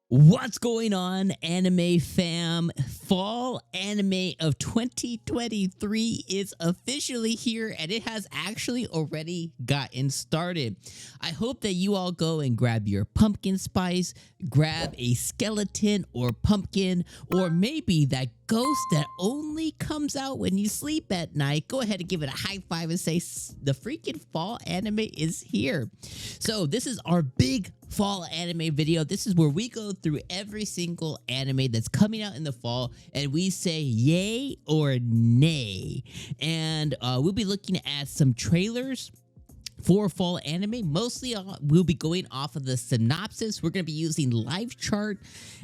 What's going on, anime fam? Fall anime of 2023 is officially here and it has actually already gotten started. I hope that you all go and grab your pumpkin spice, grab a skeleton or pumpkin, or maybe that ghost that only comes out when you sleep at night. Go ahead and give it a high five and say, the freaking fall anime is here. So this is our big fall anime video. This is where we go through every single anime that's coming out in the fall and we say yay or nay. And we'll be looking at some trailers for fall anime. Mostly we'll be going off of the synopsis. We're going to be using live chart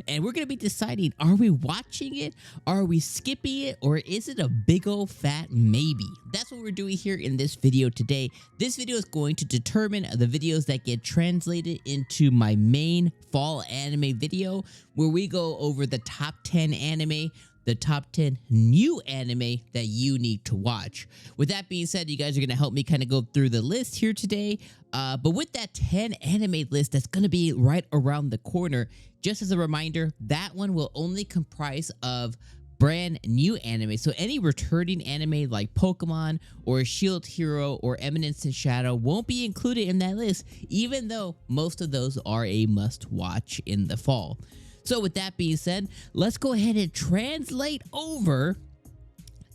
and we're going to be deciding, are we watching it, are we skipping it, or is it a big old fat maybe? That's what we're doing here in this video today. This video is going to determine the videos that get translated into my main fall anime video, where we go over the top 10 anime, the top 10 new anime that you need to watch. With that being said, you guys are going to help me kind of go through the list here today. But with that 10 anime list that's going to be right around the corner, just as a reminder, that one will only comprise of brand new anime. So any returning anime like Pokemon or Shield Hero or Eminence in Shadow won't be included in that list, even though most of those are a must watch in the fall. So with that being said, let's go ahead and translate over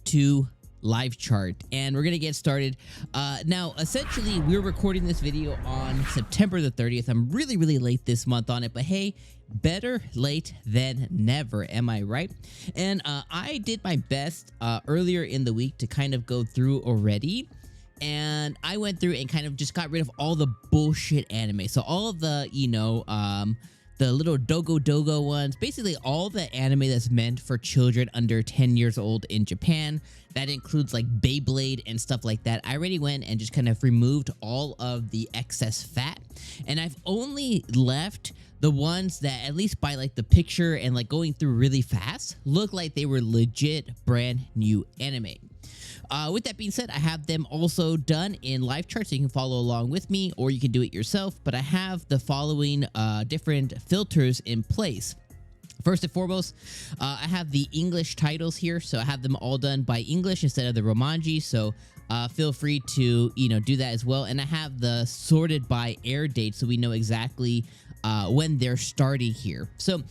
to live chart and we're gonna get started. Now essentially we're recording this video on September the 30th. I'm really late this month on it, but hey, better late than never, am I right? And I did my best earlier in the week to kind of go through already, and I went through and kind of just got rid of all the bullshit anime. So all of the, the little dogo ones, basically all the anime that's meant for children under 10 years old in Japan. That includes like Beyblade and stuff like that. I already went and just kind of removed all of the excess fat, and I've only left the ones that, at least by like the picture and like going through really fast, look like they were legit brand new anime. With that being said, I have them also done in live chart, so you can follow along with me, or you can do it yourself. But I have the following different filters in place. First and foremost, I have the English titles here, so I have them all done by English instead of the Romanji. So feel free to do that as well. And I have the sorted by air date, so we know exactly when they're starting here. So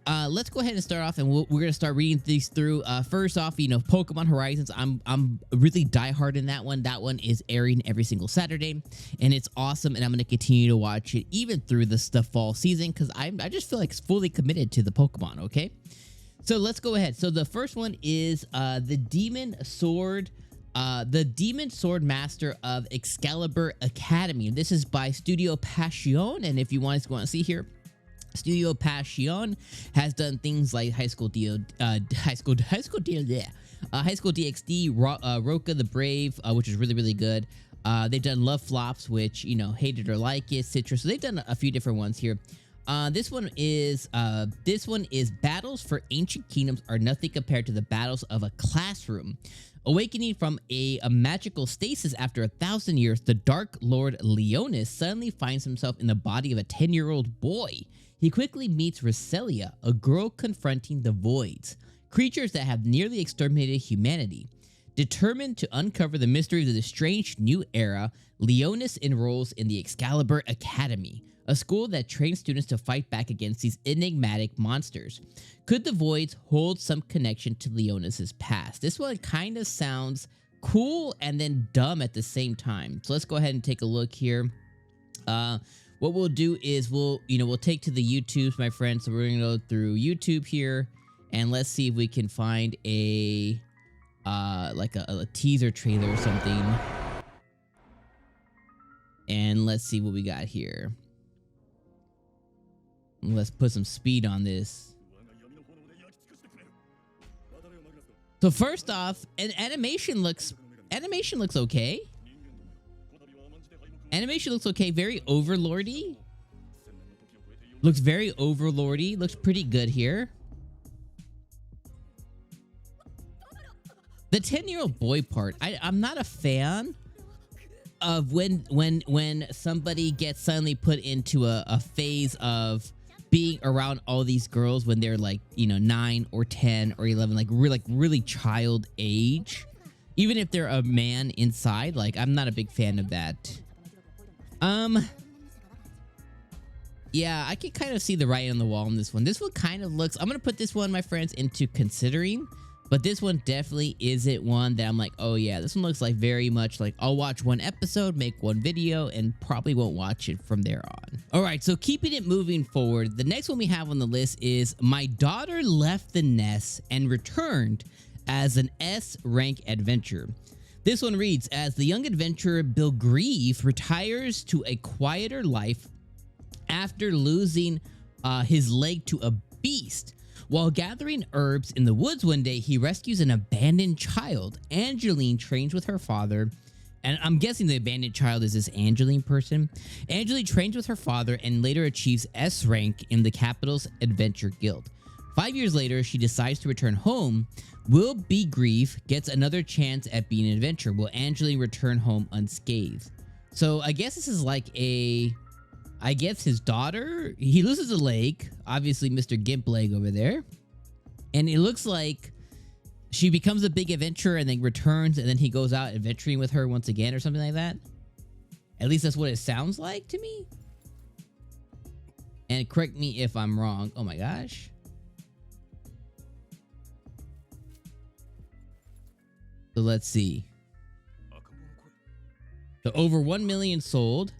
let's go ahead and start off, and we're gonna start reading these through. First off, Pokemon Horizons. I'm really diehard in that one. That one is airing every single Saturday, and it's awesome. And I'm gonna continue to watch it even through the fall season, because I just feel like it's fully committed to the Pokemon. Okay, so let's go ahead. So the first one is the Demon Sword. The Demon Sword Master of Excalibur Academy. This is by Studio Passion, and if you want to go and see here, Studio Passion has done things like High School DxD, Roka the Brave, which is really good. They've done Love Flops, which hate it or like it, Citrus. So they've done a few different ones here. This one is battles for ancient kingdoms are nothing compared to the battles of a classroom. Awakening from a magical stasis after 1,000 years, the Dark Lord Leonis suddenly finds himself in the body of a 10-year-old boy. He quickly meets Roselia, a girl confronting the voids, creatures that have nearly exterminated humanity. Determined to uncover the mysteries of this strange new era, Leonis enrolls in the Excalibur Academy, a school that trains students to fight back against these enigmatic monsters. Could the voids hold some connection to Leonis' past? This one kind of sounds cool and then dumb at the same time. So let's go ahead and take a look here. What we'll do is we'll take to the YouTubes, my friends. So we're gonna go through YouTube here, and let's see if we can find a like a teaser trailer or something. And let's see what we got here. Let's put some speed on this. So first off, animation looks okay. Animation looks okay. Very overlordy. Looks very overlordy. Looks pretty good here. The 10-year-old boy part, I'm not a fan of when somebody gets suddenly put into a phase of being around all these girls when they're like, you know, 9 or 10 or 11, like really child age. Even if they're a man inside, like I'm not a big fan of that. Yeah, I can kind of see the writing on the wall on this one. This one kind of looks, I'm gonna put this one, my friends, into considering. But this one definitely isn't one that I'm like, oh yeah, this one looks like very much like I'll watch one episode, make one video, and probably won't watch it from there on. All right, so keeping it moving forward, the next one we have on the list is My Daughter Left the Nest and Returned as an S rank adventurer. This one reads, as the young adventurer 𝐒𝐻𝐽 retires to a quieter life after losing his leg to a beast. While gathering herbs in the woods one day, he rescues an abandoned child. Angeline trains with her father, and I'm guessing the abandoned child is this Angeline person. Angeline trains with her father and later achieves S rank in the capital's adventure guild. 5 years later, she decides to return home. Will 𝐒𝐻𝐽 gets another chance at being an adventurer? Will Angeline return home unscathed? So I guess this is like a... I guess his daughter, he loses a leg, obviously Mr. Gimp leg over there. And it looks like she becomes a big adventurer and then returns and then he goes out adventuring with her once again or something like that. At least that's what it sounds like to me. And correct me if I'm wrong. Oh my gosh. So let's see. So over 1 million sold.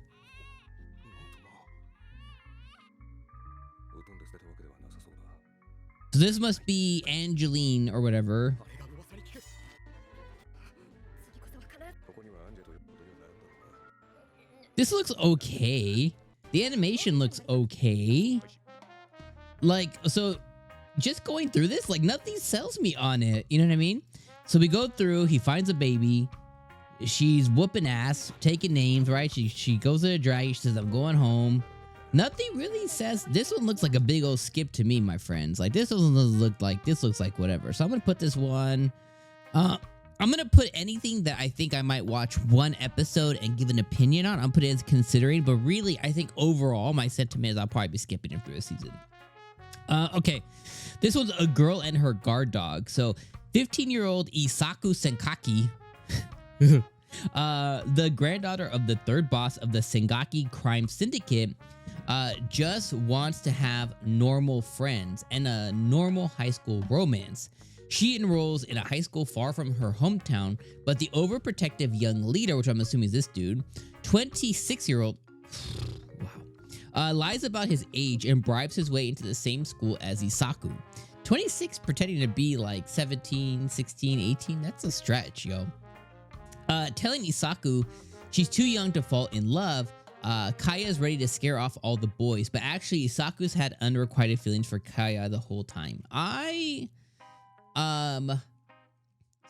So this must be Angeline or whatever. This looks okay. The animation looks okay. Like, so just going through this, like nothing sells me on it. You know what I mean? So we go through, he finds a baby. She's whooping ass, taking names, right? She goes to the drag, she says, I'm going home. Nothing really says. This one looks like a big old skip to me, my friends. Like this one doesn't look like, this looks like whatever. So I'm gonna put this one. I'm gonna put anything that I think I might watch one episode and give an opinion on. I'm putting it as considering, but really I think overall my sentiment is I'll probably be skipping it through a season. Okay, this one's A Girl and Her Guard Dog. So 15-year-old 𝐒𝐡𝐚𝐧𝐧𝐞𝐥, the granddaughter of the third boss of the 𝐒𝐚𝐧𝐽𝐽 crime syndicate, just wants to have normal friends and a normal high school romance. She enrolls in a high school far from her hometown, but the overprotective young leader, which I'm assuming is this dude, 26-year-old, wow, lies about his age and bribes his way into the same school as 𝐒𝐴ku. 26 pretending to be like 17, 16, 18, that's a stretch, yo. Telling 𝐒𝐴ku she's too young to fall in love, Kaya is ready to scare off all the boys, but actually 𝐒𝐴ku's had unrequited feelings for Kaya the whole time.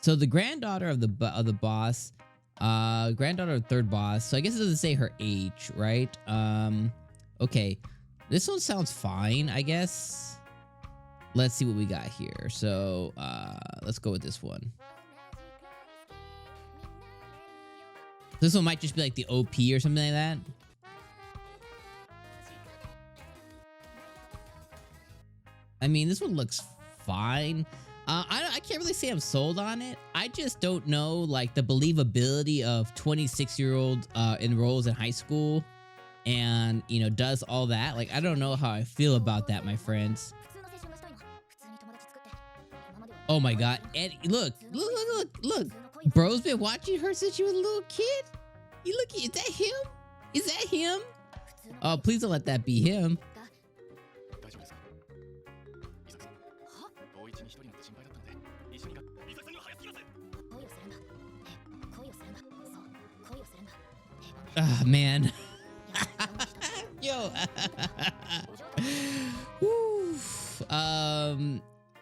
So the granddaughter of the boss, granddaughter of the third boss, so I guess it doesn't say her age, right? Okay, this one sounds fine, I guess. Let's see what we got here. So, let's go with this one. This one might just be like the OP or something like that. I mean, this one looks fine. I can't really say I'm sold on it. I just don't know, like, the believability of 26-year-old enrolls in high school and, you know, does all that. Like, I don't know how I feel about that, my friends. Oh my god. And look. Bro's been watching her since she was a little kid. You look, is that him? Is that him? Oh, please don't let that be him. Ah, man. Yo.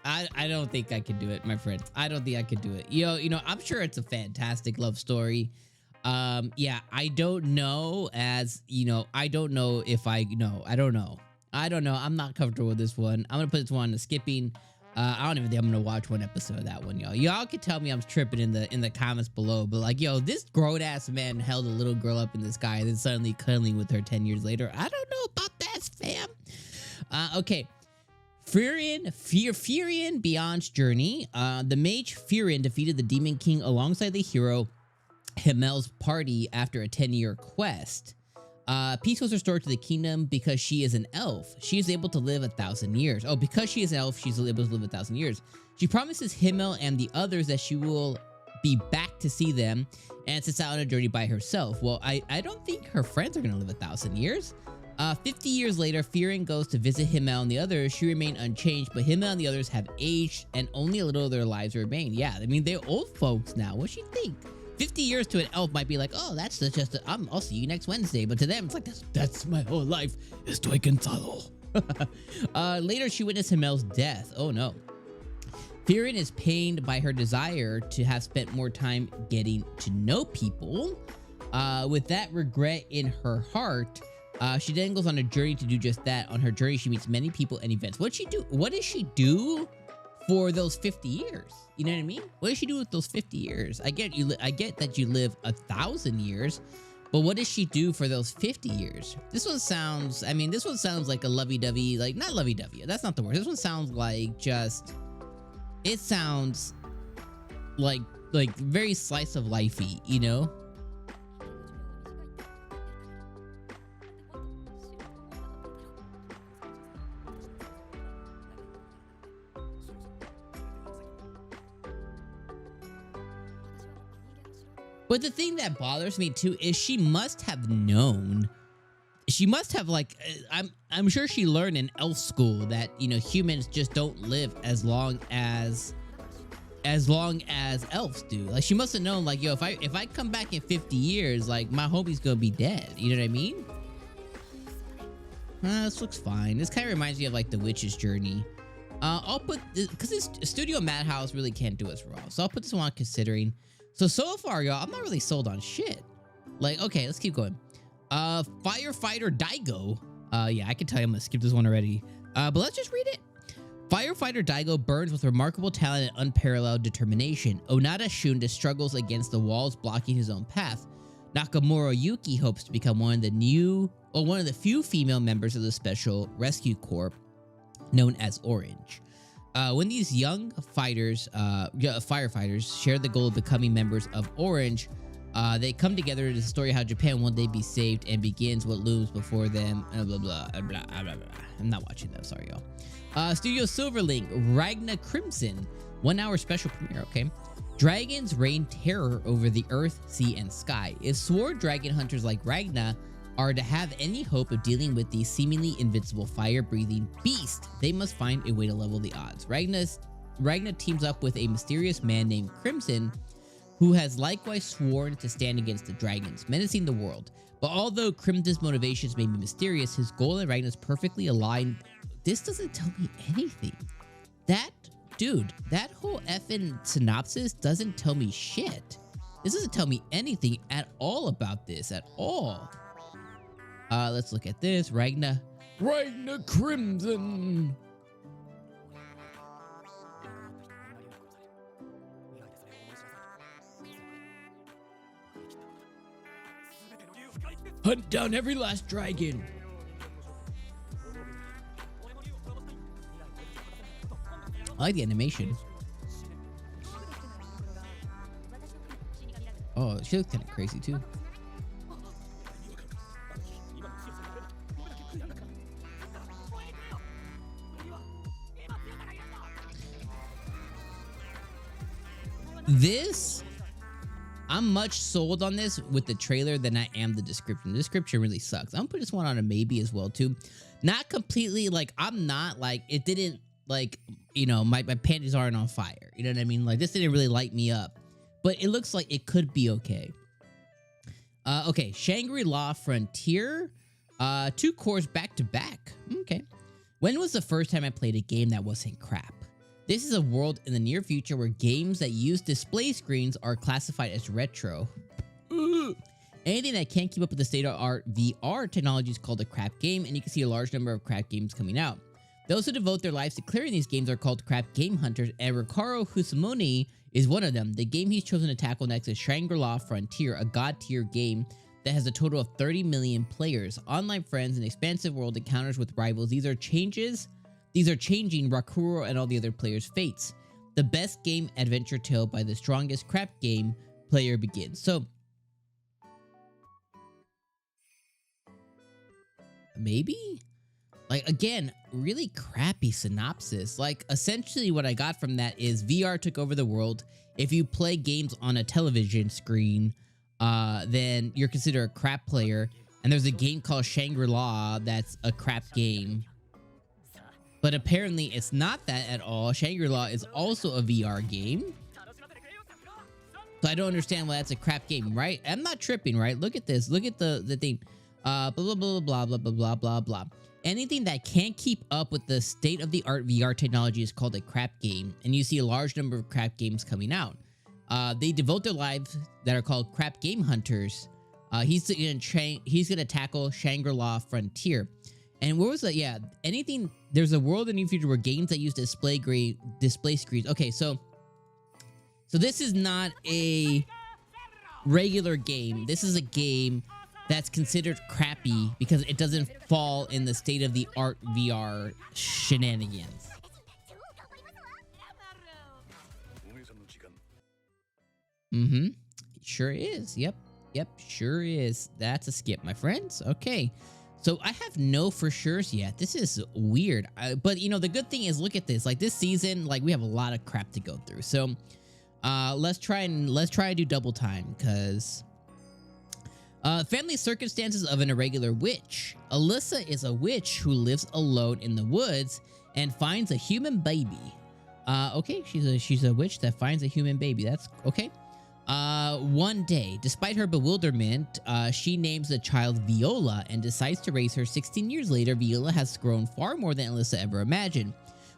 I don't think I can do it, my friends. I don't think I could do it. You know, I'm sure it's a fantastic love story. Yeah, I don't know I don't know if I know. I don't know. I'm not comfortable with this one. I'm gonna put this one on the skipping. I don't even think I'm gonna watch one episode of that one, y'all. Y'all can tell me I'm tripping in the comments below, but like, yo, this grown ass man held a little girl up in the sky and then suddenly cuddling with her 10 years later. I don't know about that, fam. Okay. Furion Beyond's journey. The mage Furion defeated the Demon King alongside the hero 𝐜𝐚𝐧𝐧𝐞𝐥 party after a 10-year quest. Peace was restored to the kingdom because she is an elf. She is able to live 1,000 years. Oh, because she is an elf, she's able to live 1,000 years. She promises 𝐜𝐜𝐚𝐧𝐽 and the others that she will be back to see them and sets out on a journey by herself. Well, I don't think her friends are going to live 1,000 years. 50 years later, Furion goes to visit 𝐜𝐜𝐚𝐽 and the others. She remained unchanged, but 𝐜𝐜𝐚𝐽 and the others have aged and only a little of their lives remain. Yeah, I mean, they're old folks now. What's she think? 50 years to an elf might be like, oh, that's just I'll see you next Wednesday. But to them, it's like, that's my whole life. Estoy cansado. Later, she witnessed 𝐜𝐜𝐽's death. Oh, no. Furion is pained by her desire to have spent more time getting to know people. With that regret in her heart, she then goes on a journey to do just that. On her journey, she meets many people and events. What does she do for those 50 years? You know what I mean? What does she do with those 50 years? I get that you live 1,000 years, but what does she do for those 50 years? This one sounds like a lovey-dovey, like, not lovey-dovey. That's not the word. This one sounds like it sounds like very slice of lifey, you know? But the thing that bothers me too is she must have known. She must have, like, I'm sure she learned in elf school that, you know, humans just don't live as long as elves do. Like, she must have known, like, yo, if I come back in 50 years, like, my homie's gonna be dead. You know what I mean? This looks fine. This kind of reminds me of, like, the witch's journey. I'll put this, because this Studio Madhouse really can't do us wrong, so I'll put this one on considering. So far, y'all, I'm not really sold on shit. Like, okay, let's keep going. Firefighter 𝐒𝐴𝐽. Yeah, I can tell you I'm gonna skip this one already. But let's just read it. Firefighter 𝐒𝐴𝐽 burns with remarkable talent and unparalleled determination. Onada Shunda struggles against the walls blocking his own path. Nakamura Yuki hopes to become one of the few female members of the Special Rescue Corps known as Orange. When these young firefighters share the goal of becoming members of Orange, they come together to story how Japan will one day be saved and begins what looms before them. Blah, blah, blah, blah, blah, blah. I'm not watching that. Sorry, y'all. Studio Silverlink, Ragna Crimson. 1 hour special premiere, okay? Dragons reign terror over the earth, sea, and sky. If sword dragon hunters like Ragna are to have any hope of dealing with the seemingly invincible fire-breathing beast, they must find a way to level the odds. Ragna teams up with a mysterious man named Crimson, who has likewise sworn to stand against the dragons, menacing the world. But although Crimson's motivations may be mysterious, his goal and Ragna's perfectly aligned. This doesn't tell me anything. That whole effing synopsis doesn't tell me shit. This doesn't tell me anything at all about this, at all. Let's look at this. Ragna Crimson. Hunt down every last dragon. I like the animation. Oh, she looks kind of crazy too. This, I'm much sold on this with the trailer than I am the description. The description really sucks. I'm gonna put this one on a maybe as well too. Not completely, like, I'm not like, it didn't, like, you know, my panties aren't on fire. You know what I mean? Like, this didn't really light me up, but it looks like it could be okay. Okay, Shangri-La Frontier, 2 cores back to back. Okay. When was the first time I played a game that wasn't crap? This is a world in the near future where games that use display screens are classified as retro. Anything that can't keep up with the state-of-the-art VR technology is called a crap game, and you can see a large number of crap games coming out. Those who devote their lives to clearing these games are called crap game hunters, and Ricaro Husumoni is one of them. The game he's chosen to tackle next is Shangri-La Frontier, a god-tier game that has a total of 30 million players, online friends, and expansive world encounters with rivals. These are changing Rakuro and all the other players' fates. The best game adventure tale by the strongest crap game player begins. So maybe? Like, again, really crappy synopsis. Like, essentially what I got from that is VR took over the world. If you play games on a television screen, then you're considered a crap player. And there's a game called Shangri-La that's a crap game. But apparently it's not that at all. Shangri-La is also a VR game. So I don't understand why that's a crap game, right? I'm not tripping, right? Look at this. Look at the thing. Blah, blah, blah, blah, blah, blah, blah, blah, blah. Anything that can't keep up with the state-of-the-art VR technology is called a crap game, and you see a large number of crap games coming out. They devote their lives that are called crap game hunters. He's gonna tackle Shangri-La Frontier. And where was that? Yeah, anything. There's a world in the future where games that use display screens. Okay, so this is not a regular game. This is a game that's considered crappy because it doesn't fall in the state-of-the-art VR shenanigans. Sure is. Yep, sure is. That's a skip, my friends. Okay, so I have no for sure's yet. This is weird. But, you know, the good thing is, look at this. Like, this season, like, we have a lot of crap to go through. So, let's try to do double time, because... family circumstances of an irregular witch. Alyssa is a witch who lives alone in the woods and finds a human baby. Okay, she's a witch that finds a human baby. That's okay. One day, despite her bewilderment, she names the child Viola and decides to raise her. 16 years later, Viola has grown far more than Alyssa ever imagined.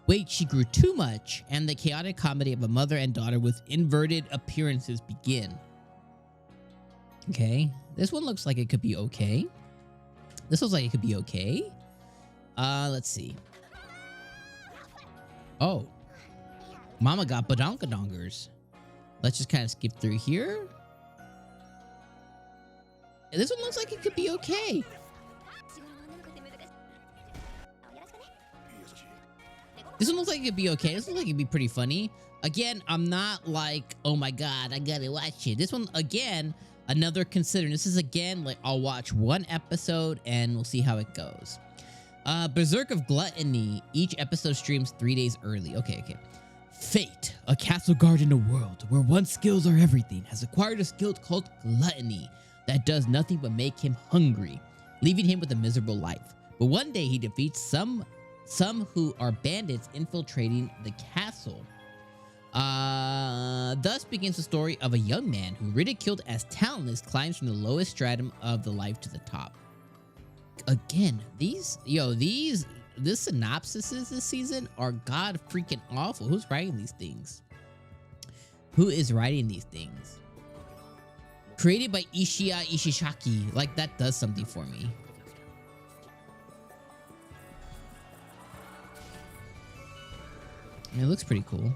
Wait, she grew too much, and the chaotic comedy of a mother and daughter with inverted appearances begin. Okay, this one looks like it could be okay. This looks like it could be okay. Let's see. Oh, Mama got badonkadongers. Let's just kind of skip through here. This one looks like it could be okay. This one looks like it could be okay. This looks like it'd be pretty funny. Again, I'm not like, oh my god, I gotta watch it. This one, again, another consider. This is, again, like, I'll watch one episode and we'll see how it goes. Berserk of Gluttony. Each episode streams 3 days early. Okay. Fate, a castle guard in a world where one's skills are everything, has acquired a skill called Gluttony that does nothing but make him hungry, leaving him with a miserable life. But one day he defeats some who are bandits infiltrating the castle. Thus begins the story of a young man who, ridiculed as talentless, climbs from the lowest stratum of the life to the top. Again, this synopsises this season are god freaking awful. Who's writing these things? Who is writing these things? Created by Ishiya Ishishaki. Like, that does something for me. It looks pretty cool.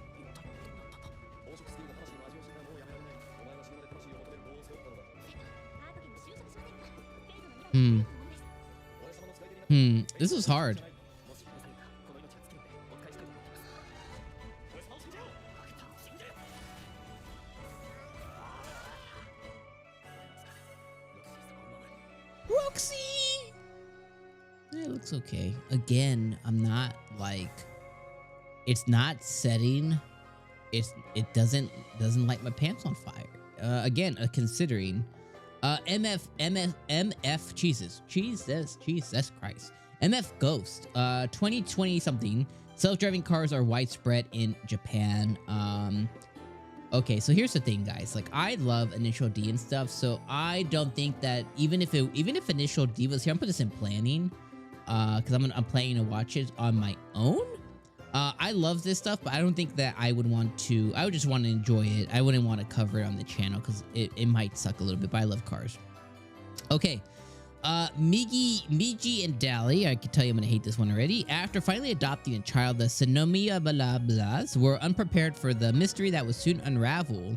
This was hard. Roxy! It looks okay. Again, I'm not like, it's not setting. It doesn't light my pants on fire. Again, considering MF Jesus Christ. MF Ghost, 2020 something. Self-driving cars are widespread in Japan. Okay, so here's the thing, guys. Like, I love Initial D and stuff, so I don't think that even if Initial D was here, I'm putting this in planning, because I'm planning to watch it on my own. I love this stuff, but I don't think that I would want to. I would just want to enjoy it. I wouldn't want to cover it on the channel because it might suck a little bit, but I love cars. Okay. Migi and Dali, I can tell you I'm going to hate this one already. After finally adopting a child, the Senomiya Balablas were unprepared for the mystery that would soon unravel.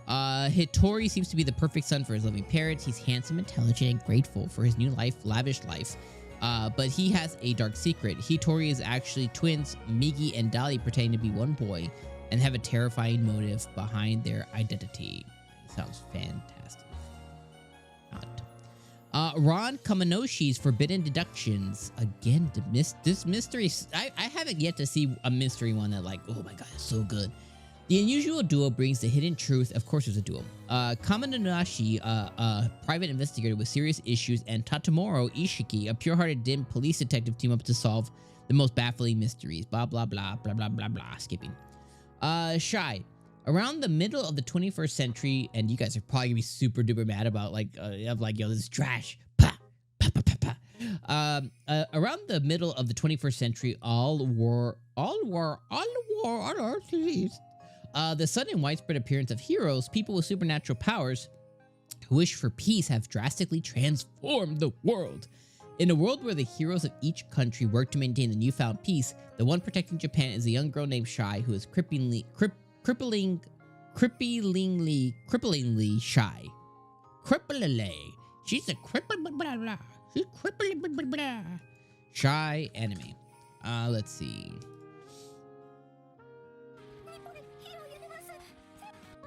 Hitori seems to be the perfect son for his loving parents. He's handsome, intelligent, and grateful for his new life, lavish life. But he has a dark secret. Hitori is actually twins, Migi and Dali, pretending to be one boy and have a terrifying motive behind their identity. Sounds fantastic. Not. Ron Kamanoshi's Forbidden Deductions. Again, this mystery. I haven't yet to see a mystery one that like, oh my god, it's so good. The unusual duo brings the hidden truth. Of course, there's a duo. Kamanoshi, a private investigator with serious issues, and Tatomoro Ishiki, a pure-hearted dim police detective, team up to solve the most baffling mysteries. Blah, blah, blah, blah, blah, blah, blah. Skipping. Shy. Around the middle of the 21st century, and you guys are probably gonna be super duper mad about like, yo, this is trash. Pa, pa, pa, pa, pa. Around the middle of the 21st century, all war on Earth ceased. The sudden and widespread appearance of heroes, people with supernatural powers who wish for peace, have drastically transformed the world. In a world where the heroes of each country work to maintain the newfound peace, the one protecting Japan is a young girl named Shy, who is cripplingly shy. She's a cripple. She's crippling. Shy anime. Let's see.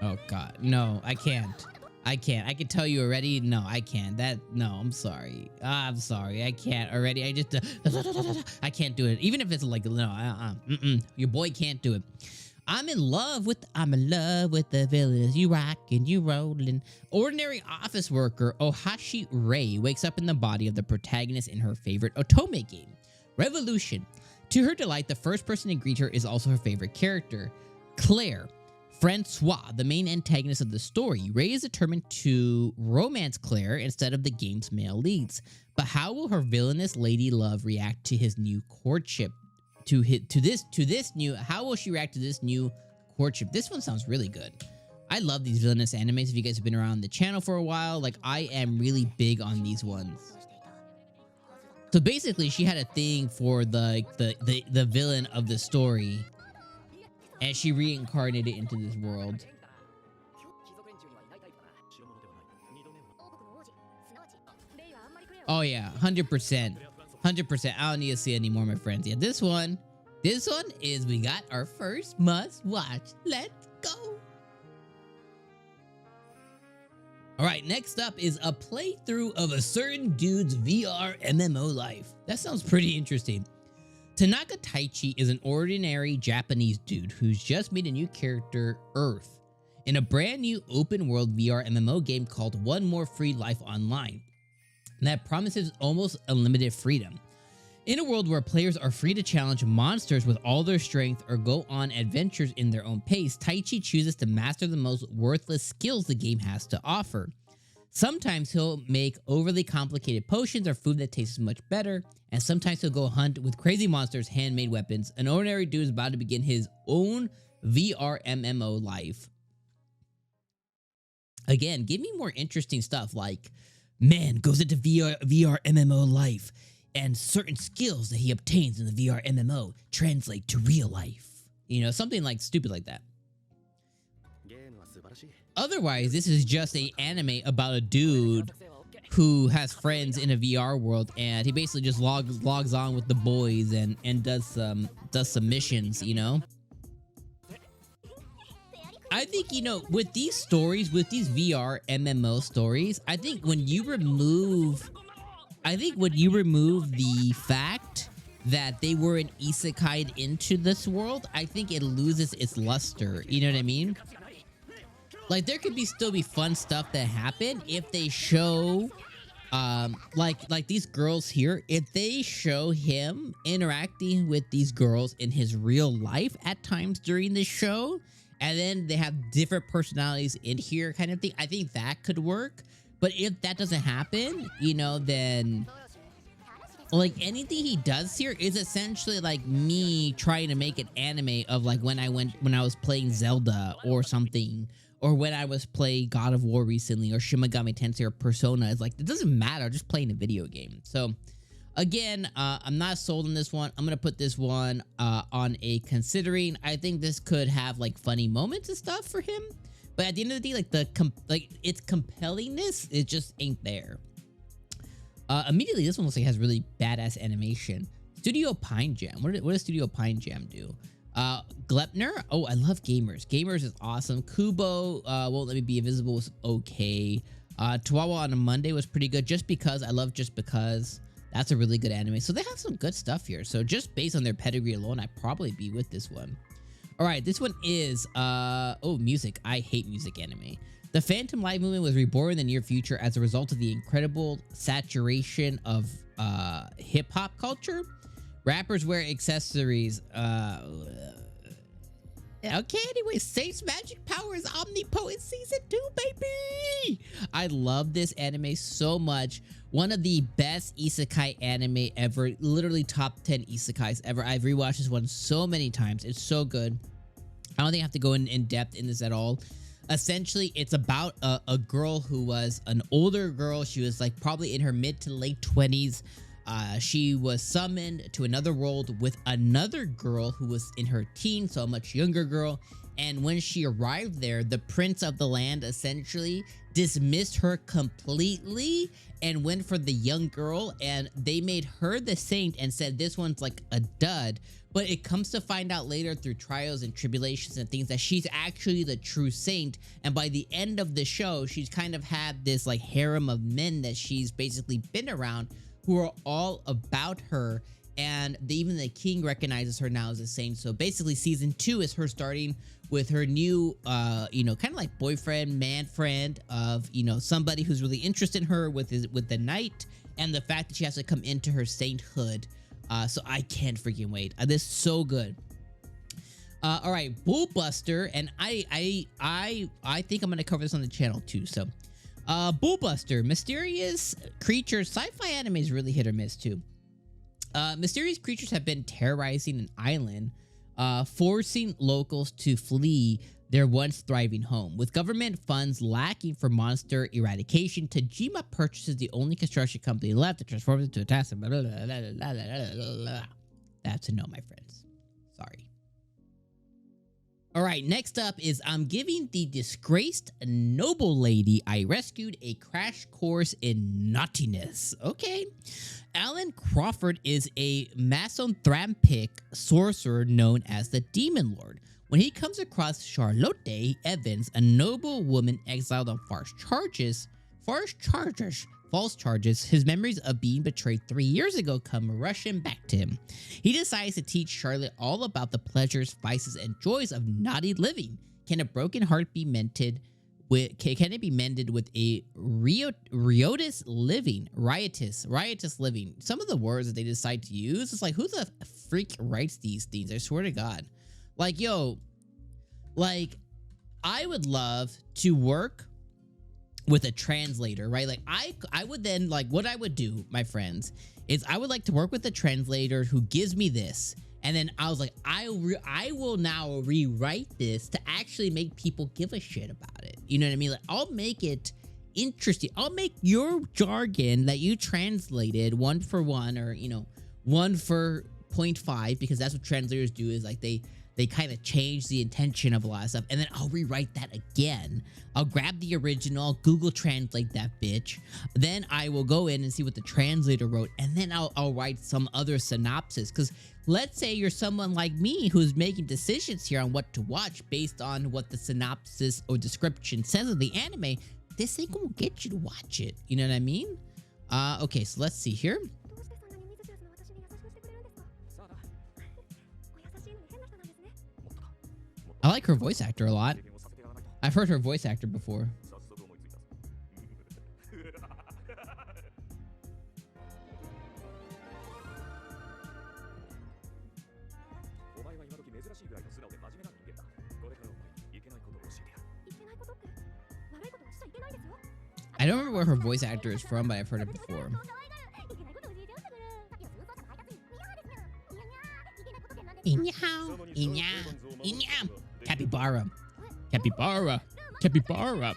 Oh god, no, I can't. I can tell you already. No, I can't. I'm sorry. I'm sorry. I can't already. I can't do it. Even if it's like, no, your boy can't do it. I'm in love with the villains. You rockin', you rollin'. Ordinary office worker Ohashi Rei wakes up in the body of the protagonist in her favorite otome game, Revolution. To her delight, the first person to greet her is also her favorite character, Claire. Francois, the main antagonist of the story. Rei is determined to romance Claire instead of the game's male leads. But how will her villainous lady love react to his new courtship? How will she react to this new courtship? This one sounds really good. I love these villainous animes. If you guys have been around the channel for a while, like I am really big on these ones. So basically, she had a thing for the villain of the story. And she reincarnated into this world. Oh yeah, 100%. 100%. I don't need to see any more, my friends. Yeah, this one is, we got our first must watch. Let's go. All right, next up is a playthrough of a certain dude's VR MMO life. That sounds pretty interesting. Tanaka Taichi is an ordinary Japanese dude who's just made a new character, Earth, in a brand new open-world VR MMO game called One More Free Life Online that promises almost unlimited freedom. In a world where players are free to challenge monsters with all their strength or go on adventures in their own pace, Taichi chooses to master the most worthless skills the game has to offer. Sometimes he'll make overly complicated potions or food that tastes much better, and sometimes he'll go hunt with crazy monsters, handmade weapons. An ordinary dude is about to begin his own VR MMO life. Again, give me more interesting stuff like, man goes into VR MMO life, and certain skills that he obtains in the VR MMO translate to real life. You know, something like stupid like that. Otherwise, this is just an anime about a dude who has friends in a VR world, and he basically just logs on with the boys and does some missions, you know? I think, you know, with these stories, with these VR MMO stories, I think when you remove the fact that they were an isekai into this world, I think it loses its luster. You know what I mean? Like, there could still be fun stuff that happen if they show, like these girls here, if they show him interacting with these girls in his real life at times during the show, and then they have different personalities in here kind of thing, I think that could work. But if that doesn't happen, you know, then like anything he does here is essentially like me trying to make an anime of like when I was playing Zelda or something, or when I was playing God of War recently, or Shin Megami Tensei or Persona. It's like, it doesn't matter, I'm just playing a video game. So again, I'm not sold on this one. I'm gonna put this one on a considering. I think this could have like funny moments and stuff for him, But at the end of the day, like its compellingness, it just ain't there. Immediately, this one looks like it has really badass animation. Studio Pine Jam. What does Studio Pine Jam do? Glepner. Oh, I love Gamers. Gamers is awesome. Kubo Won't Let Me Be Invisible was okay. Chihuahua on a Monday was pretty good. Just Because. I love Just Because. That's a really good anime. So they have some good stuff here. So just based on their pedigree alone, I'd probably be with this one. All right, this one is music. I hate music anime. The Phantom Light movement was reborn in the near future as a result of the incredible saturation of hip-hop culture. Rappers wear accessories. Okay, anyway, Saint's magic power is omnipotent season 2, baby! I love this anime so much. One of the best isekai anime ever. Literally top 10 isekais ever. I've rewatched this one so many times. It's so good. I don't think I have to go in depth in this at all. Essentially, it's about a girl who was an older girl. She was like probably in her mid to late 20s. She was summoned to another world with another girl who was in her teens, so a much younger girl. And when she arrived there, the prince of the land essentially dismissed her completely and went for the young girl, and they made her the saint and said this one's like a dud. But it comes to find out later through trials and tribulations and things that she's actually the true saint. And by the end of the show, she's kind of had this like harem of men that she's basically been around who are all about her. And even the king recognizes her now as a saint. So basically season 2 is her starting with her new, kind of like boyfriend, man friend of, somebody who's really interested in her with the knight, and the fact that she has to come into her sainthood. So I can't freaking wait. This is so good. All right, Bullbuster, and I think I'm gonna cover this on the channel too. So, Bullbuster, mysterious creatures. Sci-fi anime is really hit or miss too. Mysterious creatures have been terrorizing an island, forcing locals to flee their once thriving home. With government funds lacking for monster eradication, Tajima purchases the only construction company left to transform it into a task. That's a no, my friends. Sorry. All right, next up is I'm giving the disgraced noble lady I rescued a crash course in naughtiness. Okay. Alan Crawford is a misanthropic sorcerer known as the Demon Lord. When he comes across Charlotte Evans, a noble woman exiled on false charges, his memories of being betrayed 3 years ago come rushing back to him. He decides to teach Charlotte all about the pleasures, vices, and joys of naughty living. Can a broken heart be mended with a riotous living? Some of the words that they decide to use, it's like, who the freak writes these things? I swear to God. Like, yo, like, I would love to work with a translator, right? Like, I would then, like, what I would do, my friends, is I would like to work with a translator who gives me this. And then I was like, I will now rewrite this to actually make people give a shit about it. You know what I mean? Like, I'll make it interesting. I'll make your jargon that you translated 1 for 1 or, 1 for 0.5, because that's what translators do, is like they kind of change the intention of a lot of stuff, and then I'll rewrite that again. I'll grab the original, Google Translate that bitch. Then I will go in and see what the translator wrote, and then I'll write some other synopsis. Because let's say you're someone like me who's making decisions here on what to watch based on what the synopsis or description says of the anime. This ain't gonna get you to watch it. You know what I mean? Okay, so let's see here. I like her voice actor a lot. I've heard her voice actor before. I don't remember where her voice actor is from, but I've heard it before. Capybara. Capybara. Capybara.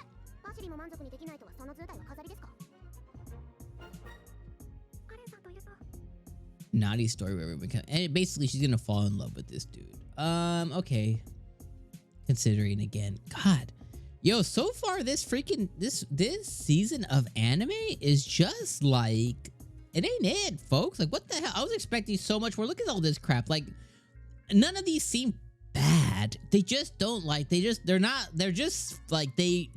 Naughty story where we become, and basically she's gonna fall in love with this dude. Okay. Considering again, God, Yo, so far this season of anime is just like, it ain't it, folks. Like, what the hell? I was expecting so much more. Look at all this crap. Like, none of these seem bad. They just don't like, they're just like, they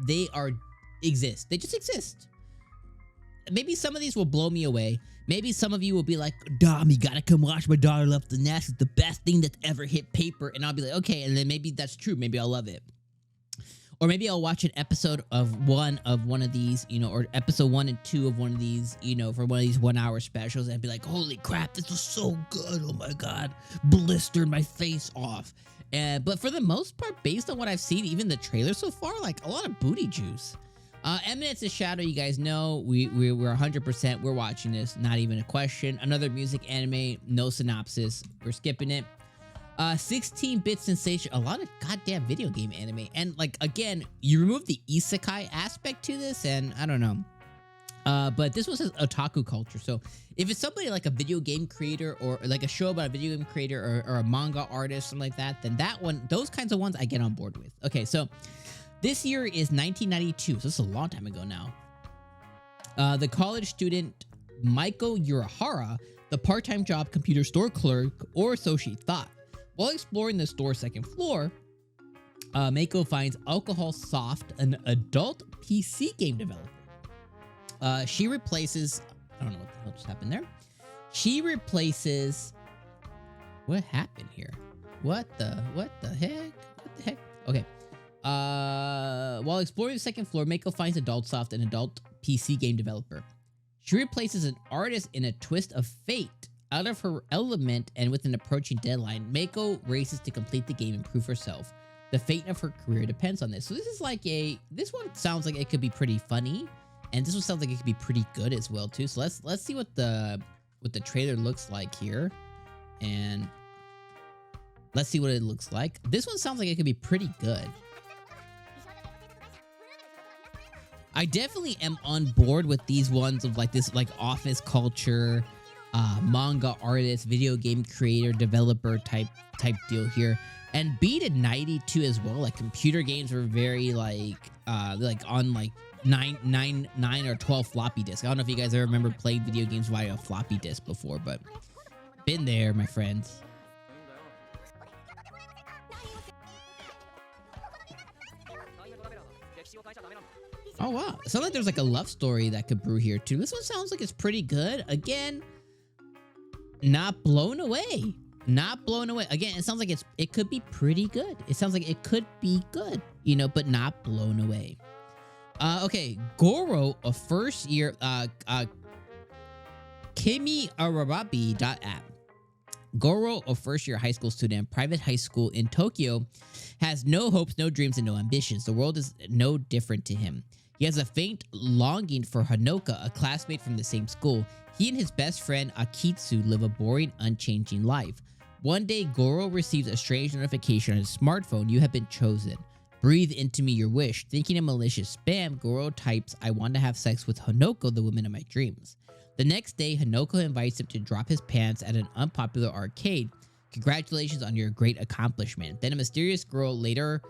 exist. They just exist. Maybe some of these will blow me away. Maybe some of you will be like, Dom, you gotta come watch My Daughter Left the Nest. It's the best thing that's ever hit paper. And I'll be like, okay. And then maybe that's true. Maybe I'll love it. Or maybe I'll watch an episode of one of these, you know, or episode 1 and 2 of one of these, you know, for one of these 1-hour specials, and be like, holy crap, this was so good. Oh my God. Blistered my face off. But for the most part, based on what I've seen, even the trailer so far, like a lot of booty juice. Eminence of Shadow, you guys know, we're 100%, we're watching this, not even a question. Another music anime, no synopsis, we're skipping it. 16-bit sensation, a lot of goddamn video game anime. And like, again, you remove the isekai aspect to this, and I don't know. But this was an otaku culture. So if it's somebody like a video game creator, or like a show about a video game creator, or a manga artist, something like that, then that one, those kinds of ones I get on board with. Okay, so this year is 1992, so this is a long time ago now. The college student Maiko Urahara, the part-time job computer store clerk, or so she thought. While exploring the store's second floor, Maiko finds Alcohol Soft, an adult PC game developer. She replaces... I don't know what the hell just happened there. She replaces... What happened here? What the heck? What the heck? Okay. While exploring the second floor, Maiko finds AdultSoft, an adult PC game developer. She replaces an artist in a twist of fate. Out of her element and with an approaching deadline, Maiko races to complete the game and prove herself. The fate of her career depends on this. So this is like this one sounds like it could be pretty funny, and this one sounds like it could be pretty good as well too. So let's see what the trailer looks like here, and let's see what it looks like. This one sounds like it could be pretty good. I definitely am on board with these ones of like this like office culture, manga artist, video game creator, developer type deal here. And beat in 92 as well. Like computer games were very like on like 9 or 12 floppy disks. I don't know if you guys ever remember playing video games via a floppy disk before, but been there, my friends. Oh wow, it sounds like there's like a love story that could brew here too. This one sounds like it's pretty good. Again, not blown away. Not blown away. Again, it sounds like it could be pretty good. It sounds like it could be good, you know, but not blown away. Okay, Goro, a first year KimiArababi.app. Goro, a first-year high school student, private high school in Tokyo, has no hopes, no dreams, and no ambitions. The world is no different to him. He has a faint longing for Hanoka, a classmate from the same school. He and his best friend Akitsu live a boring, unchanging life. One day, Goro receives a strange notification on his smartphone. You have been chosen. Breathe into me your wish. Thinking of malicious spam, Goro types, I want to have sex with Hanoko, the woman of my dreams. The next day, Hanoko invites him to drop his pants at an unpopular arcade. Congratulations on your great accomplishment. Then a mysterious girl, Lolly,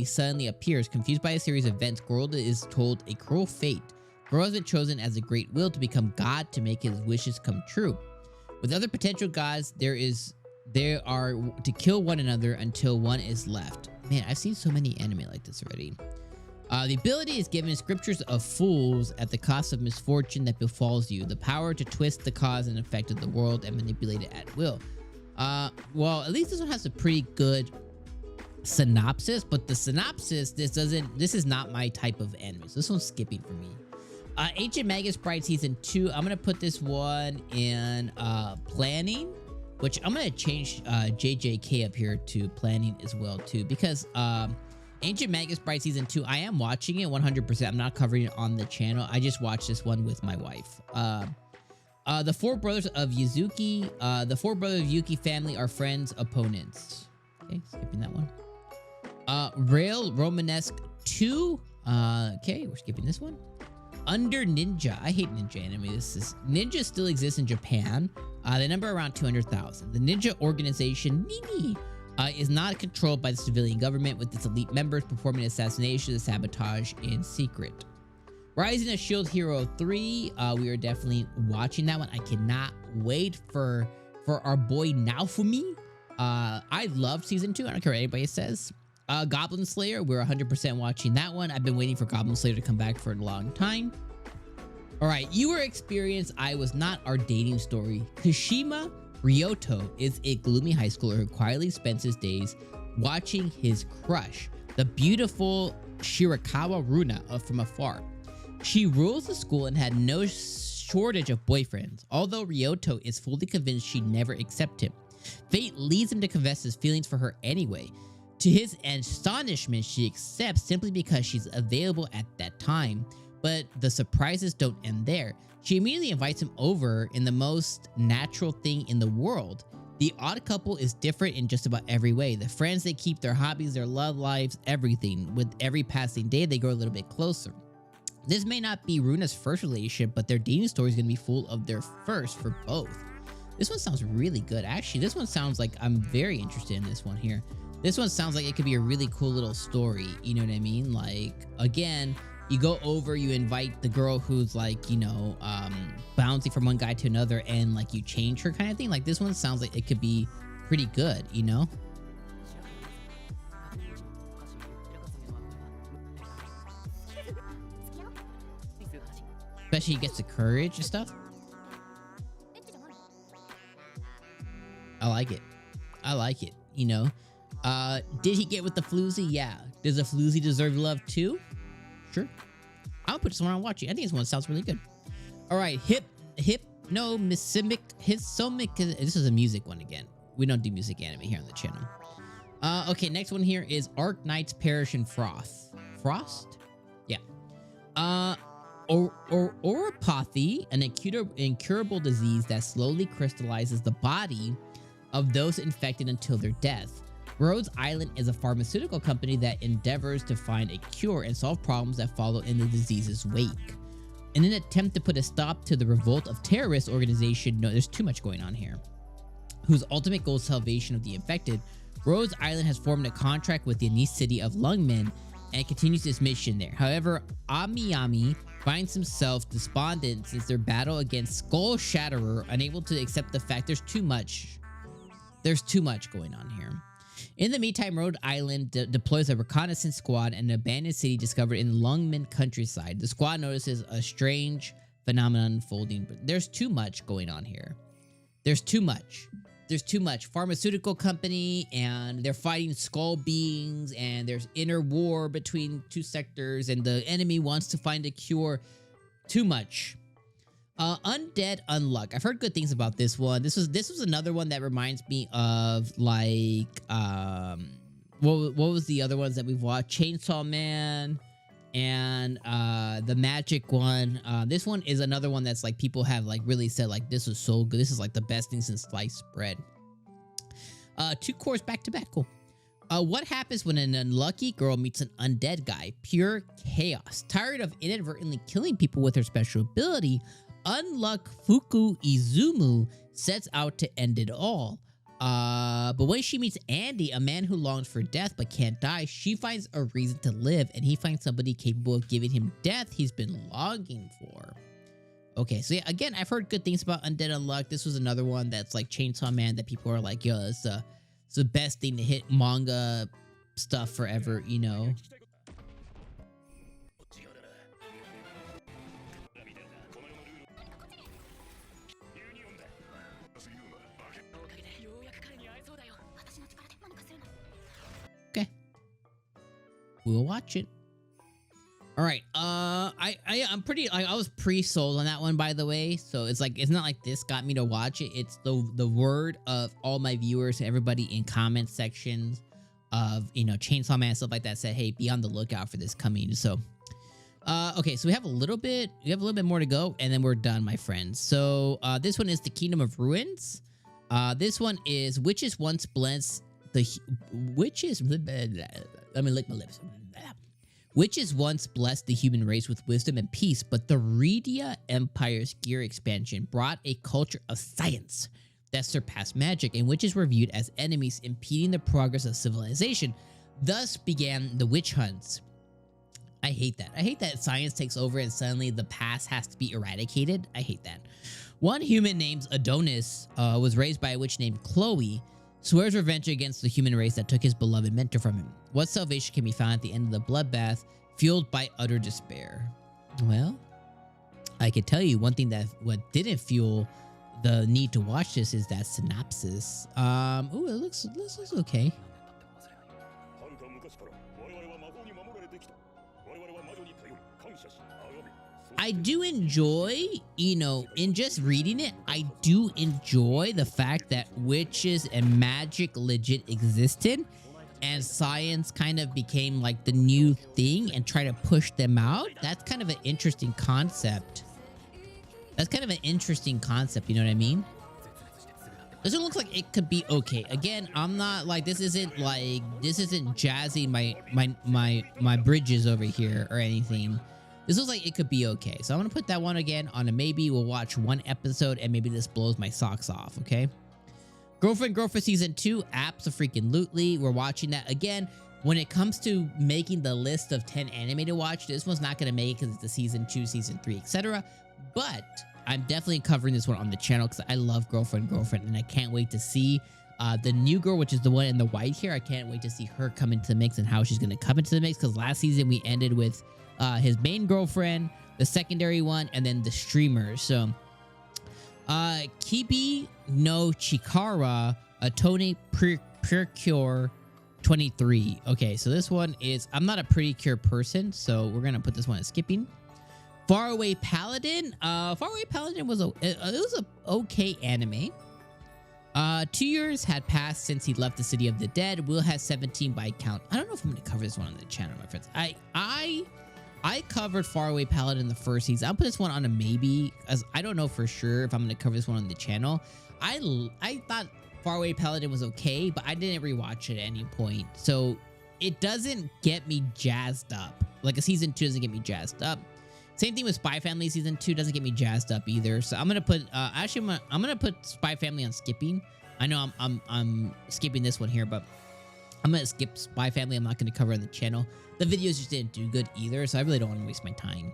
suddenly appears. Confused by a series of events, Goro is told a cruel fate. Goro has been chosen as a great will to become God to make his wishes come true. With other potential gods, there are to kill one another until one is left. Man, I've seen so many anime like this already. The ability is given scriptures of fools at the cost of misfortune that befalls you. The power to twist the cause and effect of the world and manipulate it at will. Well, at least this one has a pretty good synopsis, but the synopsis, this is not my type of anime. So this one's skipping for me. Ancient Magus Bride Season 2. I'm going to put this one in planning, which I'm going to change 𝐤𝐸𝐾 up here to planning as well too, because Ancient Magus Bride Season 2, I am watching it 100%. I'm not covering it on the channel. I just watched this one with my wife. The four brothers of Yuzuki, the four brothers of Yuki family are friends, opponents. Okay, skipping that one. Rail Romanesque 2. Okay, we're skipping this one. Under Ninja. I hate ninja anime. Ninja still exists in Japan. They number around 200,000. The ninja organization Nini is not controlled by the civilian government, with its elite members performing assassinations and sabotage in secret. Rising of Shield Hero 3, we are definitely watching that one. I cannot wait for our boy Naofumi. I love season 2. I don't care what anybody says. Goblin Slayer, we're 100% watching that one. I've been waiting for Goblin Slayer to come back for a long time. All right, your experience, I was not our dating story. Kashima Ryoto is a gloomy high schooler who quietly spends his days watching his crush, the beautiful Shirakawa Runa, from afar. She rules the school and had no shortage of boyfriends, although Ryoto is fully convinced she'd never accept him. Fate leads him to confess his feelings for her anyway. To his astonishment, she accepts simply because she's available at that time. But the surprises don't end there. She immediately invites him over in the most natural thing in the world. The odd couple is different in just about every way. The friends they keep, their hobbies, their love lives, everything. With every passing day, they grow a little bit closer. This may not be Runa's first relationship, but their dating story is going to be full of their first for both. This one sounds really good. Actually, this one sounds like I'm very interested in this one here. This one sounds like it could be a really cool little story. You know what I mean? Like, again, you go over, you invite the girl who's like, you know, bouncing from one guy to another, and like you change her kind of thing. Like, this one sounds like it could be pretty good, you know? Especially he gets the courage and stuff. I like it. I like it, you know? Did he get with the floozy? Yeah. Does the floozy deserve love too? Sure. I'll put this one on watching. I think this one sounds really good. All right. Hypnomisimic Hisomic. This is a music one again. We don't do music anime here on the channel. Okay, next one here is Arc Knights Perish in Frost. Frost? Yeah. Oropathy, an incurable disease that slowly crystallizes the body of those infected until their death. Rhodes Island is a pharmaceutical company that endeavors to find a cure and solve problems that follow in the disease's wake. In an attempt to put a stop to the revolt of terrorist organization, no, there's too much going on here, whose ultimate goal is salvation of the infected, Rhodes Island has formed a contract with the niche city of Lungmen and continues its mission there. However, Amiyami finds himself despondent since their battle against Skull Shatterer, unable to accept the fact there's too much going on here. In the meantime, Rhode Island deploys a reconnaissance squad and an abandoned city discovered in Lungmen countryside. The squad notices a strange phenomenon unfolding, but there's too much going on here. There's too much. There's too much. Pharmaceutical company, and they're fighting skull beings, and there's inner war between two sectors, and the enemy wants to find a cure. Too much. Undead Unluck. I've heard good things about this one. This was another one that reminds me of like what was the other ones that we've watched? Chainsaw Man and the Magic one. This one is another one that's like people have like really said like this was so good. This is like the best thing since sliced bread. 2 cores back to back. Cool. What happens when an unlucky girl meets an undead guy? Pure chaos. Tired of inadvertently killing people with her special ability, Unluck Fuku Izumu sets out to end it all. But when she meets Andy, a man who longs for death but can't die, she finds a reason to live, and he finds somebody capable of giving him death he's been longing for. Okay, so yeah, again, I've heard good things about Undead Unluck. This was another one that's like Chainsaw Man that people are like, yo, it's the best thing to hit manga stuff forever, you know? Okay. We'll watch it. All right. I'm pretty. I was pre-sold on that one, by the way. So it's like it's not like this got me to watch it. It's the word of all my viewers, everybody in comment sections of Chainsaw Man and stuff like that said, hey, be on the lookout for this coming. So, okay. So we have a little bit. We have a little bit more to go, and then we're done, my friends. So this one is the Kingdom of Ruins. This one is witches once blessed the witches. Let me lick my lips. Witches once blessed the human race with wisdom and peace, but the Redia Empire's gear expansion brought a culture of science that surpassed magic, and witches were viewed as enemies impeding the progress of civilization. Thus began the witch hunts. I hate that. I hate that science takes over and suddenly the past has to be eradicated. I hate that. One human named Adonis was raised by a witch named Chloe, swears revenge against the human race that took his beloved mentor from him. What salvation can be found at the end of the bloodbath, fueled by utter despair? Well, I could tell you one thing that what didn't fuel the need to watch this is that synopsis. Ooh, it looks okay. I do enjoy, you know, in just reading it, I do enjoy the fact that witches and magic legit existed and science kind of became like the new thing and try to push them out. That's kind of an interesting concept. That's kind of an interesting concept, you know what I mean? This one looks like it could be okay. Again, I'm not like, this isn't jazzing my bridges over here or anything. This looks like it could be okay. So I'm going to put that one again on a maybe. We'll watch one episode and maybe this blows my socks off, okay? Girlfriend Season 2, abso-freaking-lutely. We're watching that again. When it comes to making the list of 10 anime to watch, this one's not going to make it because it's the Season 2, Season 3, etc. But I'm definitely covering this one on the channel because I love Girlfriend, and I can't wait to see the new girl, which is the one in the white here. I can't wait to see her come into the mix and how she's going to come into the mix because last season we ended with his main girlfriend, the secondary one, and then the streamer. So, Kibi no Chikara, Atone Precure 23. Okay, so this one is, I'm not a pretty cure person, so we're gonna put this one as skipping. Faraway Paladin. Faraway Paladin was it was a okay anime. 2 years had passed since he left the City of the Dead. Will has 17 by count. I don't know if I'm gonna cover this one on the channel, my friends. I covered Faraway Paladin the first season. I'll put this one on a maybe, as I don't know for sure if I'm going to cover this one on the channel. I thought Faraway Paladin was okay, but I didn't rewatch it at any point. So it doesn't get me jazzed up. Like a season 2 doesn't get me jazzed up. Same thing with Spy Family season 2 doesn't get me jazzed up either. So I'm going to put, actually I'm going to put Spy Family on skipping. I know I'm skipping this one here, but I'm going to skip Spy Family. I'm not going to cover it on the channel. The videos just didn't do good either, so I really don't want to waste my time.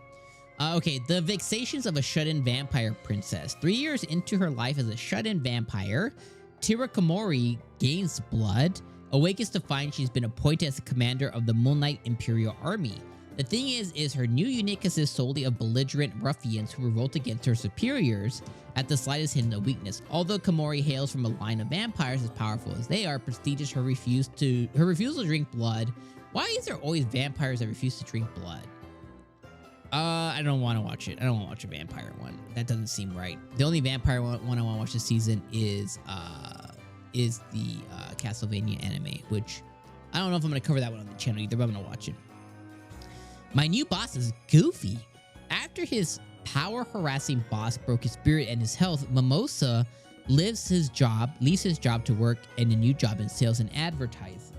Okay, the vexations of a shut-in vampire princess. 3 years into her life as a shut-in vampire, Tirakomori gains blood, awakens to find she's been appointed as the commander of the Moonlight Imperial Army. The thing is her new unit consists solely of belligerent ruffians who revolt against her superiors at the slightest hint of weakness. Although Komori hails from a line of vampires as powerful as they are, prestigious her refusal to drink blood. Why is there always vampires that refuse to drink blood? I don't want to watch it. I don't want to watch a vampire one. That doesn't seem right. The only vampire one I want to watch this season is the Castlevania anime, which I don't know if I'm going to cover that one on the channel either, but I'm going to watch it. My new boss is Goofy. After his power-harassing boss broke his spirit and his health, Mimosa leaves his job to work in a new job in sales and advertising.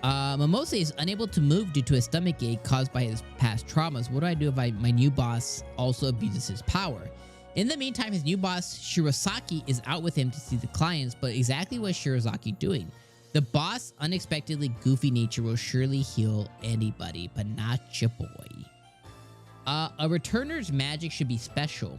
Mimosa is unable to move due to a stomach ache caused by his past traumas. What do I do if my new boss also abuses his power? In the meantime, his new boss, Shirosaki, is out with him to see the clients, but exactly what is Shirosaki doing? The boss' unexpectedly goofy nature will surely heal anybody, but not your boy. A returner's magic should be special.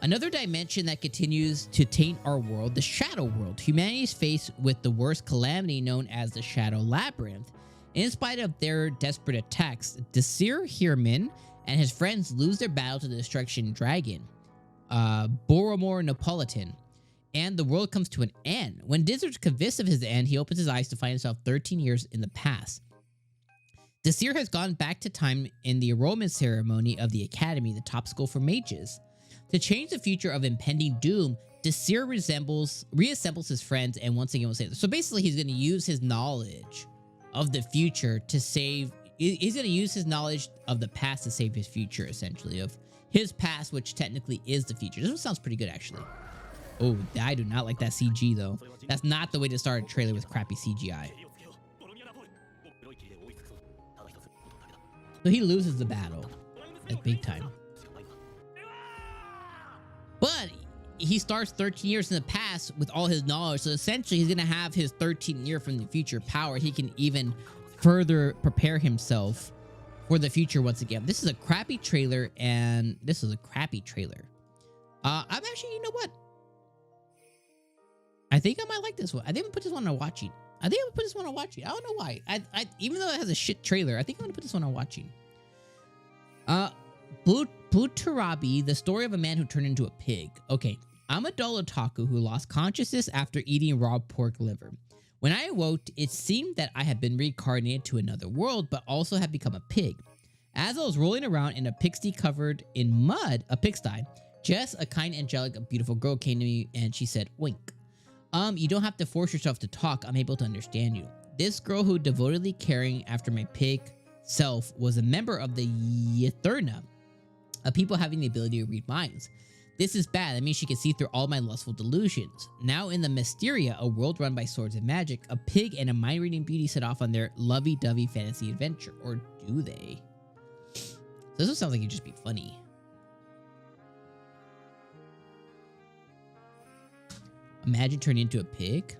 Another dimension that continues to taint our world, the Shadow World. Humanity is faced with the worst calamity known as the Shadow Labyrinth. In spite of their desperate attacks, Desir Hirman and his friends lose their battle to the Destruction Dragon, Boromir Napolitan, and the world comes to an end. When Desir's convinced of his end, he opens his eyes to find himself 13 years in the past. Desir has gone back to time in the enrollment ceremony of the Academy, the top school for mages. To change the future of impending doom, Desir reassembles his friends and once again will save them. So basically, he's going to use his knowledge of the future to save... He's going to use his knowledge of the past to save his future, essentially. Of his past, which technically is the future. This one sounds pretty good, actually. Oh, I do not like that CG, though. That's not the way to start a trailer with crappy CGI. So he loses the battle. Like, big time. But he starts 13 years in the past with all his knowledge. So essentially, he's gonna have his 13th year from the future power. He can even further prepare himself for the future once again. This is a crappy trailer, and this is a crappy trailer. I'm actually, you know what? I think I might like this one. I think I'm gonna put this one on watching. I don't know why. I even though it has a shit trailer, I think I'm gonna put this one on watching. Butarabi, the story of a man who turned into a pig. Okay, I'm a dull otaku who lost consciousness after eating raw pork liver. When I awoke, it seemed that I had been reincarnated to another world, but also had become a pig. As I was rolling around in a pigsty covered in mud, a pigsty, Jess, a kind, angelic, beautiful girl, came to me and she said, "Wink. You don't have to force yourself to talk. I'm able to understand you." This girl who devotedly caring after my pig self was a member of the 𝐜𝐴𝐻, a people having the ability to read minds. This is bad. That means she can see through all my lustful delusions. Now in the Mysteria, a world run by swords and magic, a pig and a mind-reading beauty set off on their lovey-dovey fantasy adventure. Or do they? So this one sounds like it'd just be funny. Imagine turning into a pig.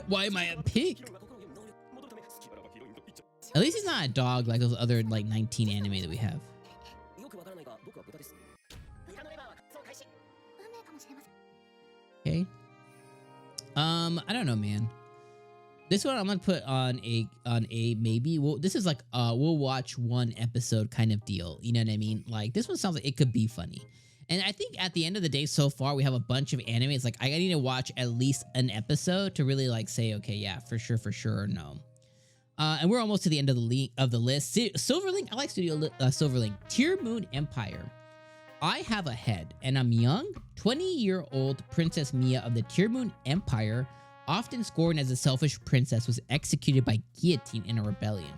Why am I a pig? At least he's not a dog like those other like 19 anime that we have. Okay. I don't know, man. This one I'm gonna put on a maybe. Well, this is like we'll watch one episode kind of deal. You know what I mean? Like this one sounds like it could be funny. And I think at the end of the day, so far we have a bunch of anime. It's like I need to watch at least an episode to really like say, okay, yeah, for sure, or no. And we're almost to the end of the list. Silverlink, I like Studio Silverlink. Tear Moon Empire. I have a head, and I'm young, 20-year-old Princess Mia of the Tear Moon Empire, often scorned as a selfish princess, was executed by guillotine in a rebellion.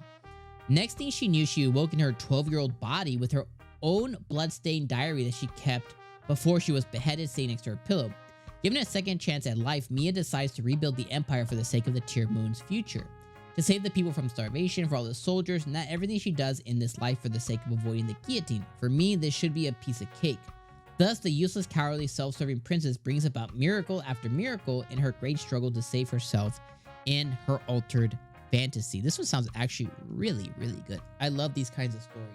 Next thing she knew, she awoke in her 12-year-old body with her own bloodstained diary that she kept before she was beheaded, sitting next to her pillow. Given a second chance at life, Mia decides to rebuild the empire for the sake of the Tear Moon's future. To save the people from starvation, for all the soldiers, not everything she does in this life for the sake of avoiding the guillotine. For me, this should be a piece of cake. Thus, the useless, cowardly, self-serving princess brings about miracle after miracle in her great struggle to save herself in her altered fantasy. This one sounds actually really, really good. I love these kinds of stories.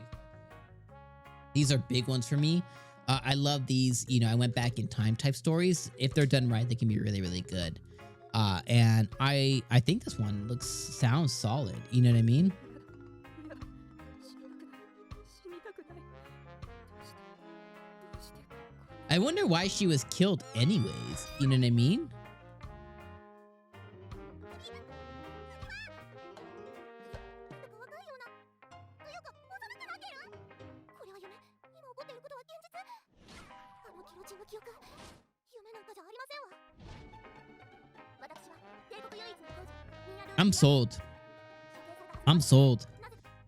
These are big ones for me. I love these, you know, I went back in time type stories. If they're done right, they can be really, really good. And I think this one sounds solid. You know what I mean? I wonder why she was killed anyways. You know what I mean? I'm sold. I'm sold.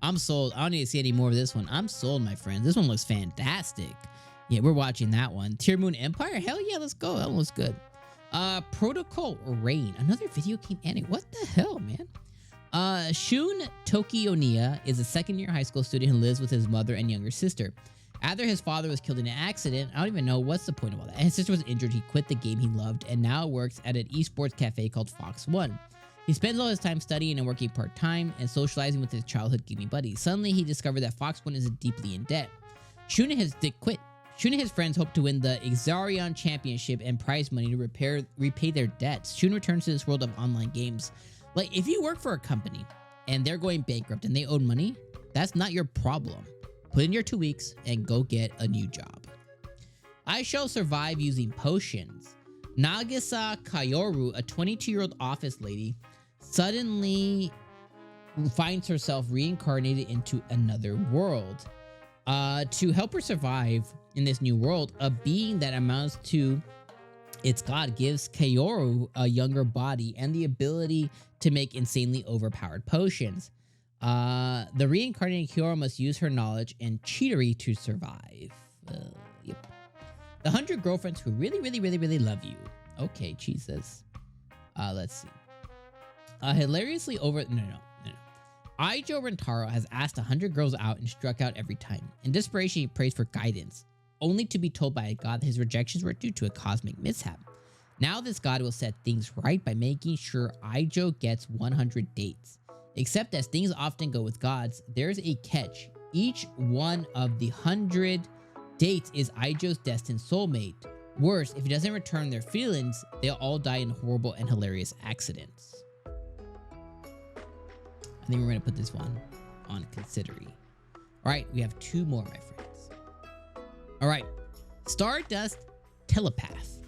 I'm sold. I don't need to see any more of this one. I'm sold, my friends. This one looks fantastic. Yeah, we're watching that one. Tear Moon Empire? Hell yeah, let's go. That one looks good. Protocol Rain. Another video game anime. What the hell, man? Shun Tokionia is a second-year high school student who lives with his mother and younger sister. After his father was killed in an accident, I don't even know what's the point of all that. His sister was injured, he quit the game he loved, and now works at an esports cafe called Fox One. He spends all his time studying and working part-time and socializing with his childhood gaming buddies. Suddenly, he discovered that Fox One is deeply in debt. Shun and his friends hope to win the 𝐒𝐻𝐴𝐻 Championship and prize money to repay their debts. Shun returns to this world of online games. Like, if you work for a company and they're going bankrupt and they owe money, that's not your problem. Put in your 2 weeks and go get a new job. I shall survive using potions. Nagisa Kayoru, a 22-year-old office lady, suddenly finds herself reincarnated into another world. To help her survive in this new world, a being that amounts to its god gives Kayoru a younger body and the ability to make insanely overpowered potions. The reincarnated Kayoru must use her knowledge and cheatery to survive. Yep. The 100 girlfriends who really, really, really, really love you. Okay, Jesus. Let's see. Hilariously over... No. Aijo Rentaro has asked 100 girls out and struck out every time. In desperation, he prays for guidance, only to be told by a god that his rejections were due to a cosmic mishap. Now this god will set things right by making sure Aijo gets 100 dates. Except as things often go with gods, there's a catch. Each one of the 100 dates is Aijo's destined soulmate. Worse, if he doesn't return their feelings, they'll all die in horrible and hilarious accidents. I think we're going to put this one on considering. All right, we have 2 more, my friends. All right, Stardust Telepath.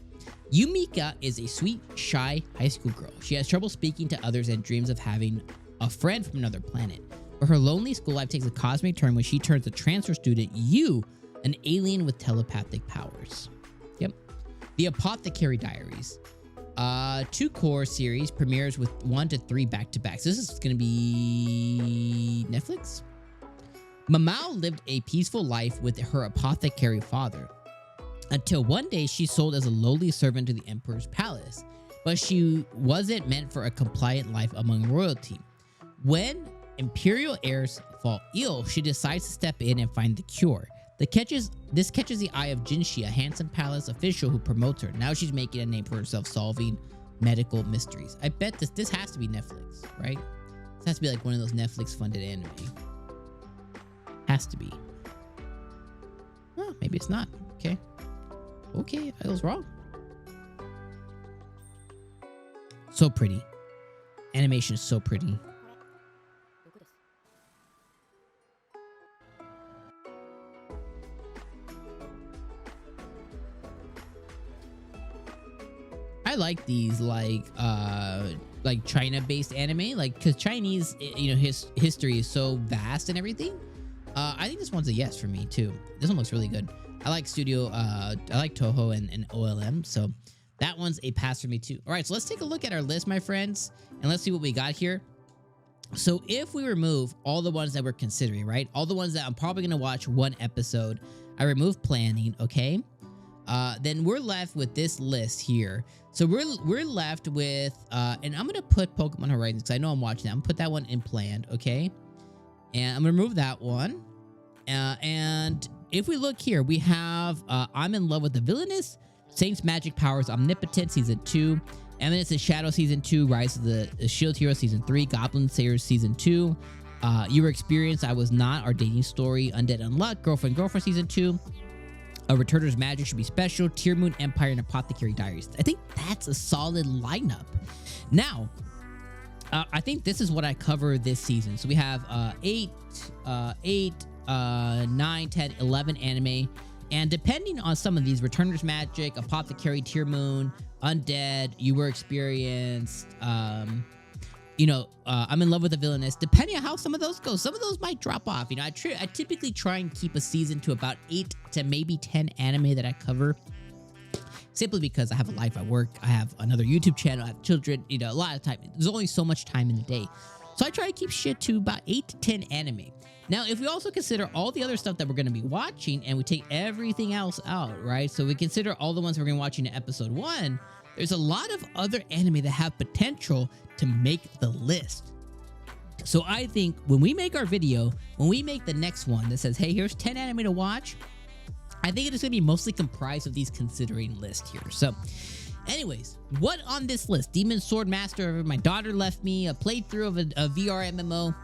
Yumika is a sweet, shy high school girl. She has trouble speaking to others and dreams of having a friend from another planet. But her lonely school life takes a cosmic turn when she turns a transfer student, Yu, an alien with telepathic powers. Yep. The Apothecary Diaries. 2 core series premieres with 1 to 3 back-to-backs. This is going to be Netflix. Mamao lived a peaceful life with her apothecary father until one day she's sold as a lowly servant to the emperor's palace, but she wasn't meant for a compliant life among royalty. When imperial heirs fall ill, she decides to step in and find the cure. This catches the eye of Jinshi, a handsome palace official who promotes her. Now she's making a name for herself solving medical mysteries. I bet this has to be Netflix, right? This has to be like one of those Netflix-funded anime. Has to be. Oh, maybe it's not. Okay. Okay, I was wrong. So pretty. Animation is so pretty. I like these like China-based anime, like because Chinese, you know, his history is so vast and everything. I think this one's a yes for me too. This one looks really good. I like Studio, I like Toho and OLM, so that one's a pass for me too. All right, so let's take a look at our list, my friends, and let's see what we got here. So if we remove all the ones that we're considering, right, all the ones that I'm probably gonna watch 1 episode, I remove planning, okay? Then we're left with this list here. So we're left with, and I'm gonna put Pokemon Horizons because I know I'm watching that. I'm gonna put that one in planned, okay? And I'm gonna remove that one. And if we look here, we have I'm in Love with the Villainous, Saint's Magic Powers Omnipotent Season 2, Eminence of Shadow Season 2, Rise of the Shield Hero Season 3, Goblin Slayers Season 2, Your Experience, I Was Not, Our Dating Story, Undead Unluck, Girlfriend Season 2, A Returner's Magic Should Be Special, Tear Moon Empire, and Apothecary Diaries. I think that's a solid lineup. Now, I think this is what I cover this season. So we have 9, 10, 11 anime. And depending on some of these, Returner's Magic, Apothecary, Tear Moon, Undead, You Were Experienced, you know, I'm in Love with the Villainous. Depending on how some of those go, some of those might drop off. You know, I typically try and keep a season to about 8 to maybe 10 anime that I cover. Simply because I have a life, I work, I have another YouTube channel, I have children, you know, a lot of time. There's only so much time in the day. So I try to keep shit to about 8 to 10 anime. Now, if we also consider all the other stuff that we're going to be watching and we take everything else out, right? So we consider all the ones we're going to be watching in episode 1, there's a lot of other anime that have potential to make the list. So I think when we make our video, when we make the next one that says, hey, here's 10 anime to watch, I think it is going to be mostly comprised of these considering list here. So anyways, what on this list? Demon Sword Master, My Daughter Left Me, a playthrough of a VR MMO.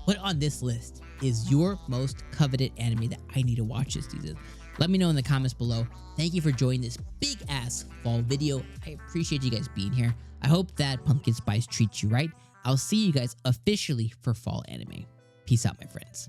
What on this list is your most coveted anime that I need to watch this season? Let me know in the comments below. Thank you for joining this big ass fall video. I appreciate you guys being here. I hope that pumpkin spice treats you right. I'll see you guys officially for fall anime. Peace out, my friends.